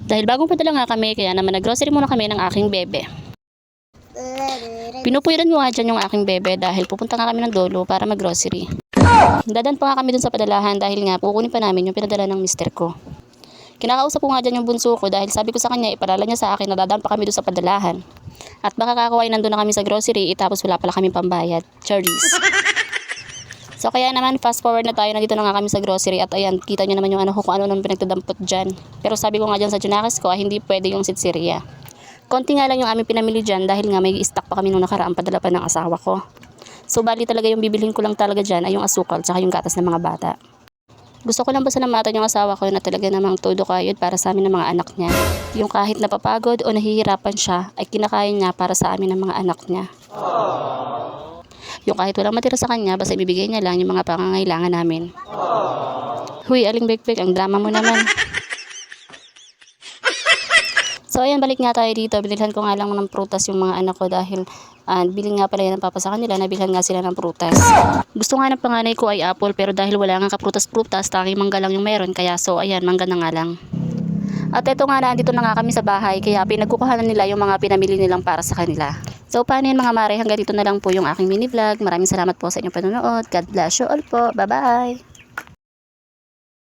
Dahil bagong padala nga kami, kaya naman nag-grocery muna kami ng aking bebe. Pinupuwiran ko nga dyan yung aking bebe dahil pupunta nga kami ng Dolo para mag-grocery. Dadan pa nga kami dun sa padalahan dahil nga kukunin pa namin yung pinadala ng mister ko. Kinakausap ko nga dyan yung bunso ko dahil sabi ko sa kanya iparala niya sa akin na dadan pa kami dun sa padalahan. At baka kakaway nandun na kami sa grocery tapos wala pala kami pambayad. Charis. So kaya naman fast forward na tayo, nandito na nga kami sa grocery at ayan, kita nyo naman yung ano ko kung ano nang pinagdadampot dyan. Pero sabi ko nga dyan sa Junakis ko hindi pwede yung sitsiriya. Konti nga lang yung aming pinamili dyan dahil nga may stock pa kami nung nakaraang padala pa ng asawa ko. So bali talaga yung bibilhin ko lang talaga dyan ay yung asukal tsaka yung gatas ng mga bata. Gusto ko lang pasalamatan yung asawa ko na talaga namang todo kayod para sa amin ng mga anak niya. Yung kahit napapagod o nahihirapan siya ay kinakaya niya para sa amin ng mga anak niya. Yung kahit walang matira sa kanya basta ibibigay niya lang yung mga pangangailangan namin. Huy, Aling Bekbek, ang drama mo naman. So ayan, balik nga tayo dito. Binilhan ko nga lang ng prutas yung mga anak ko dahil biling nga pala yan ng papa sa kanila, nabilhan nga sila ng prutas. Gusto nga ng panganay ko ay apple pero dahil wala nga kaprutas-prutas, tanging mangga lang yung meron, kaya so ayan, mangga na nga lang. At eto nga, nandito na nga kami sa bahay kaya pinagkukuhanan nila yung mga pinamili nilang para sa kanila. So paano yun mga mare, hanggang dito na lang po yung aking mini vlog. Maraming salamat po sa inyong panonood. God bless you all po. Bye bye!